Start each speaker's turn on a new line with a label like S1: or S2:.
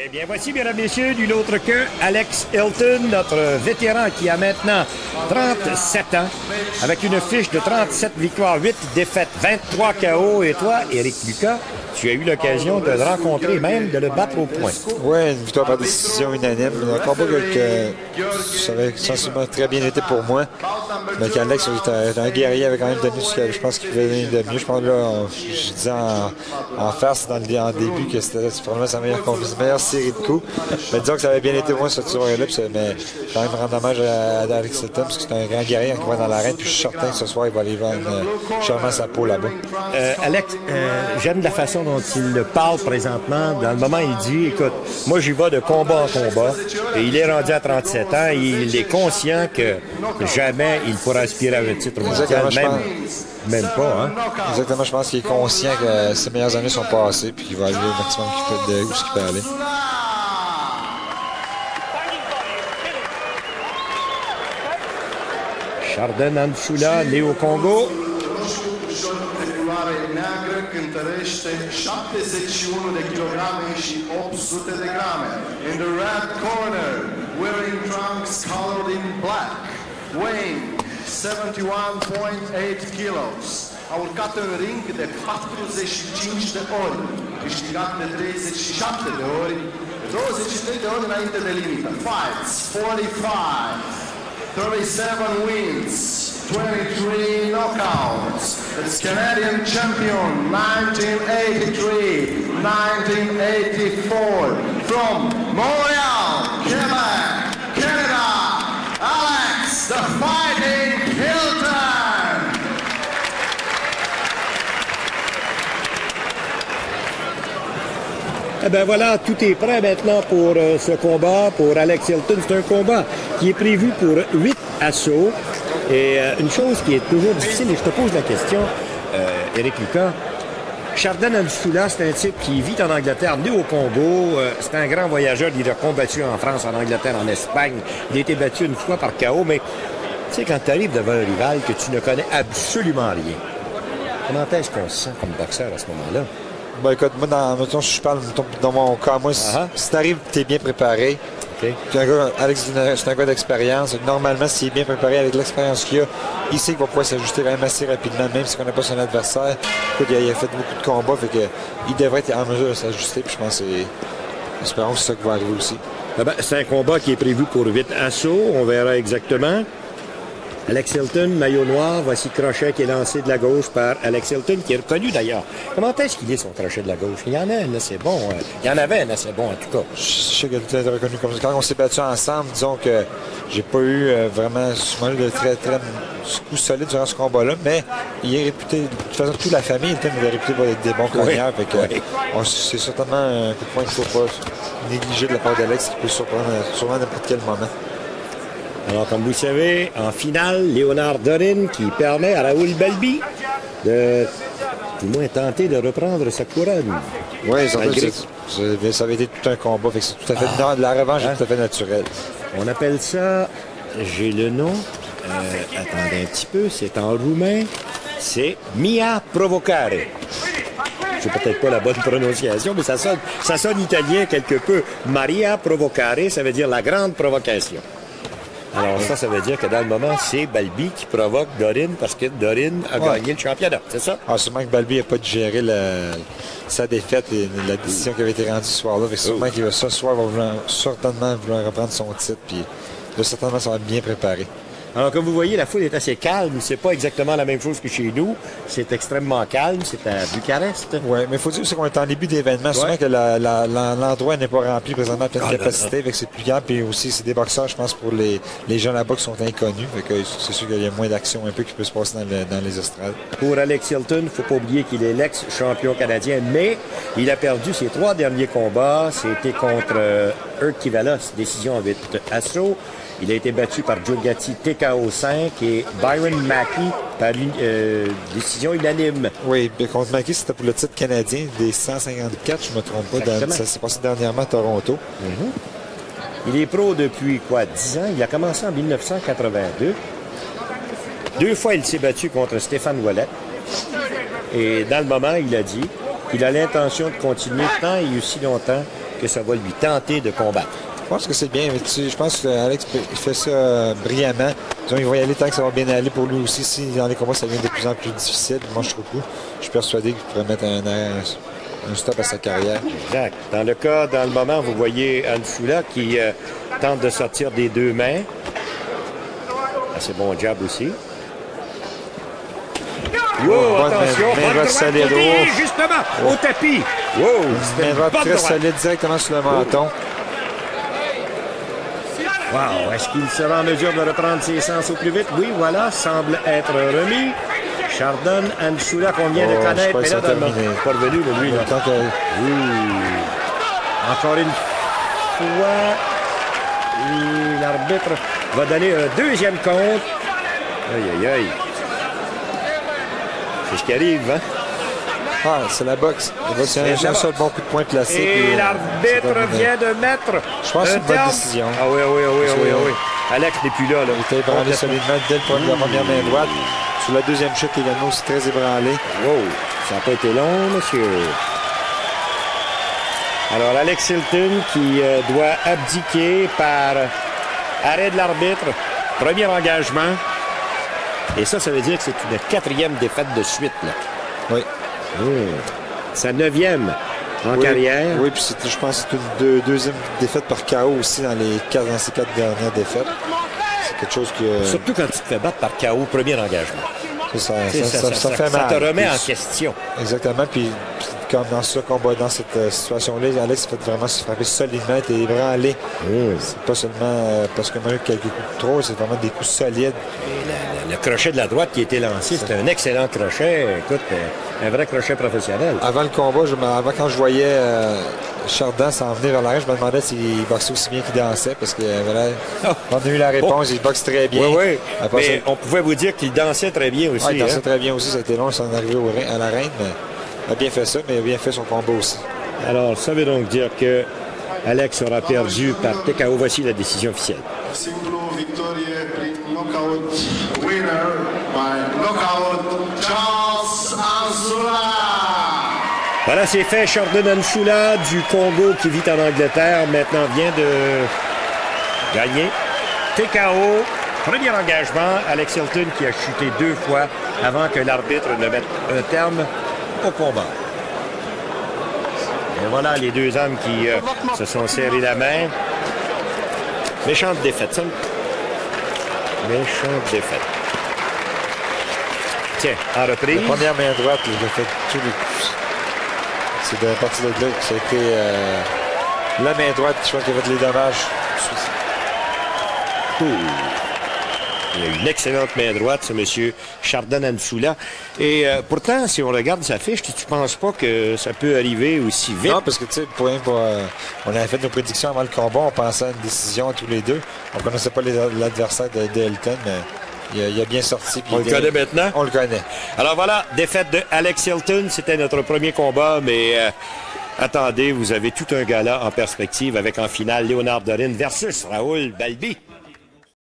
S1: Eh bien, voici, mesdames et messieurs, nul autre que Alex Hilton, notre vétéran qui a maintenant 37 ans, avec une fiche de 37 victoires, 8 défaites, 23 KO. Et toi, Éric Lucas, tu as eu l'occasion de le rencontrer, même de le battre au point.
S2: Oui, une victoire par décision unanime. Un combat que ça avait sensiblement très bien été pour moi. Mais qu'Alex était un guerrier, avait quand même donné ce que je pense qu'il pouvait donner de mieux. Je pense que là, je disais en face en début que c'était probablement sa meilleure série de coups. Mais disons que ça avait bien été moi cette soirée-là. Mais quand même rendre hommage à Alex Hilton parce que c'est un grand guerrier qui va dans l'arène. Puis je suis certain que ce soir, il va aller vendre charmant sa peau là-bas.
S1: Alex, j'aime la façon dont il parle présentement. Dans le moment, il dit, écoute, moi j'y vais de combat en combat. Et il est rendu à 37 ans. Il est conscient que jamais il pourra aspirer à un titre mondial, même pas. Hein?
S2: Exactement, je pense qu'il est conscient que ses meilleures années sont passées puis qu'il va aller au maximum de où il peut aller.
S1: Chardon Ansula, né au Congo.
S3: Cântărește 71 de kilograme și 800 de grame. In the red corner, wearing trunks colored in black, weighing 71.8 kilos. A urcat în ring de 45 de ori, câștigat de 37 de ori, 23 de ori înainte de limită. Fights, 45, 37 wins, 23 knockouts. It's Canadian champion 1983, 1984 from Montreal, Quebec, Canada, Alex the Fighting Hilton.
S1: Eh bien voilà, tout est prêt maintenant pour ce combat, pour Alex Hilton. C'est un combat qui est prévu pour 8 assauts. Et une chose qui est toujours difficile, et je te pose la question, Éric Lucas, Chardon Ansula, c'est un type qui vit en Angleterre, né au Congo. C'est un grand voyageur. Il a combattu en France, en Angleterre, en Espagne. Il a été battu une fois par KO, mais tu sais, quand tu arrives devant un rival que tu ne connais absolument rien, comment est-ce qu'on se sent comme boxeur à ce moment-là?
S2: Bon, écoute, moi, mettons, je parle dans mon cas. Moi, si t'arrives, t'es bien préparé. Okay. Alex, c'est un gars d'expérience. Normalement, s'il est bien préparé avec l'expérience qu'il a, il sait qu'il va pouvoir s'ajuster quand même assez rapidement, même si on n'a pas son adversaire. Écoute, il a fait beaucoup de combats, fait que il devrait être en mesure de s'ajuster. Puis je pense que espérons que c'est ça qui va arriver aussi.
S1: C'est un combat qui est prévu pour 8 assauts. On verra exactement. Alex Hilton, maillot noir. Voici crochet qui est lancé de la gauche par Alex Hilton, qui est reconnu d'ailleurs. Comment est-ce qu'il est son crochet de la gauche? Il y en a un assez bon. Il y en avait un assez bon, en tout cas.
S2: Je sais qu'il était reconnu comme ça. Quand on s'est battu ensemble, disons que j'ai pas eu vraiment souvent de très coups solides durant ce combat-là, mais il est réputé, de toute façon, toute la famille est réputé pour être des bons cogneurs. C'est certainement un coup de poing qu'il ne faut pas négliger de la part d'Alex, qui peut surprendre à n'importe quel moment.
S1: Alors, comme vous savez, en finale, Léonard Dorin qui permet à Raoul Balbi de, du moins, tenter de reprendre sa couronne.
S2: Oui, ça avait été tout un combat. Fait que c'est tout à fait la revanche est tout à fait naturelle.
S1: On appelle ça, j'ai le nom, attendez un petit peu, c'est en roumain, c'est Mia Provocare. C'est peut-être pas la bonne prononciation, mais ça sonne italien quelque peu. Maria Provocare, ça veut dire la grande provocation. Alors ça veut dire que dans le moment, c'est Balbi qui provoque Dorin parce que Dorin a gagné le championnat, c'est ça?
S2: Ah, sûrement que Balbi n'a pas digéré sa défaite et la décision qui avait été rendue ce soir-là. Sûrement qu'il va ce soir certainement vouloir reprendre son titre, puis là, certainement, ça va bien préparé.
S1: Alors, comme vous voyez, la foule est assez calme. C'est pas exactement la même chose que chez nous. C'est extrêmement calme. C'est à Bucarest.
S2: Oui, mais il faut dire aussi qu'on est en début d'événement. Souvent que l'endroit n'est pas rempli présentement à pleine capacité. Fait que c'est plus calme. Puis aussi, c'est des boxeurs, je pense, pour les gens là-bas qui sont inconnus. Fait que c'est sûr qu'il y a moins d'action un peu qui peut se passer dans les estrades.
S1: Pour Alex Hilton, il ne faut pas oublier qu'il est l'ex-champion canadien, mais il a perdu ses 3 derniers combats. C'était contre Ert Kivalos, décision en 8 assauts. Il a été battu par Joe Gatti TKO 5 et Byron Mackey par une décision unanime.
S2: Oui, contre Mackey, c'était pour le titre canadien des 154, je ne me trompe pas. Ça s'est passé dernièrement à Toronto.
S1: Il est pro depuis 10 ans. Il a commencé en 1982. 2 fois, il s'est battu contre Stéphane Ouellet. Et dans le moment, il a dit qu'il a l'intention de continuer tant et aussi longtemps que ça va lui tenter de combattre.
S2: Je pense que c'est bien. Mais je pense qu'Alex il fait ça brillamment. Disons, il va y aller tant que ça va bien aller pour lui aussi. Si dans les combats, ça devient de plus en plus difficile, il mange trop de coups. Je suis persuadé qu'il pourrait mettre un stop à sa carrière.
S1: Exact. Dans le moment, vous voyez Ansula qui tente de sortir des deux mains. Assez bon jab aussi. Wow, attention, bonne droite côté, justement, au tapis. Wow,
S2: c'était une droite très solide directement sur le menton.
S1: Wow, est-ce qu'il sera en mesure de reprendre ses sens au plus vite? Oui, voilà, semble être remis. Chardon, Ansula qu'on vient de connaître, mais là, dans le pas revenu, lui. Là. Encore une fois, l'arbitre va donner un deuxième compte. Aïe, aïe, aïe. C'est ce qui arrive, hein?
S2: Ah, c'est la boxe. C'est un seul bon coup de poing placé.
S1: Et l'arbitre vient de mettre.
S2: Je pense que c'est une bonne décision.
S1: Ah oui. Alex n'est plus là.
S2: Il était ébranlé solidement dès la première main droite. Sur la deuxième chute, également aussi très ébranlé.
S1: Wow, ça n'a pas été long, monsieur. Alors, Alex Hilton qui doit abdiquer par arrêt de l'arbitre. Premier engagement. Et ça veut dire que c'est une 4e défaite de suite, là.
S2: Oui.
S1: Sa 9e en carrière.
S2: Oui, puis je pense que c'est une deuxième défaite par KO aussi dans ces 4 dernières défaites. C'est quelque chose que...
S1: Surtout quand tu te fais battre par KO, premier engagement.
S2: Ça fait mal.
S1: Ça te remet en question.
S2: Exactement. Puis comme dans ce combat, dans cette situation-là, Alex s'est fait vraiment se frapper solidement, il est ébranlé. C'est pas seulement parce qu'il a eu quelques coups de trop, c'est vraiment des coups solides.
S1: Et le crochet de la droite qui a été lancé, c'était un excellent crochet. Écoute, un vrai crochet professionnel.
S2: Avant le combat, quand je voyais Chardon s'en venir vers l'arrêt, je me demandais s'il boxait aussi bien qu'il dansait, parce que voilà, on a eu la réponse, il boxe très bien.
S1: Oui. Mais on pouvait vous dire qu'il dansait très bien aussi.
S2: Il dansait très bien aussi, ça a été long, il s'en est arrivé à l'arène, mais il a bien fait ça, mais il a bien fait son combat aussi.
S1: Alors, ça veut donc dire que Alex aura perdu par TKO. Voici la décision officielle.
S3: Simplu victorie prin knockout. Winner by knockout, Charles Ansula.
S1: Voilà, c'est fait. Chardon Ansula du Congo qui vit en Angleterre maintenant vient de gagner. TKO, premier engagement. Alex Hilton qui a chuté 2 fois avant que l'arbitre ne mette un terme au combat. Et voilà les deux hommes qui se sont serrés la main. Méchante défaite, ça. Méchante défaite. Tiens, en reprise.
S2: La première main droite, il a fait tous les coups. C'est de la partie de là que ça a été la main droite, je crois qu'il a fait les dommages.
S1: Il a une excellente main droite, ce monsieur Chardon Ansula. Et pourtant, si on regarde sa fiche, tu ne penses pas que ça peut arriver aussi vite?
S2: Non, parce que tu sais, on avait fait nos prédictions avant le combat, on pensait à une décision tous les deux. On ne connaissait pas l'adversaire de Hilton, mais il a bien sorti.
S1: On le connaît maintenant?
S2: On le connaît.
S1: Alors voilà, défaite de Alex Hilton. C'était notre premier combat, mais attendez, vous avez tout un gala en perspective avec en finale Léonard Dorin versus Raoul Balbi.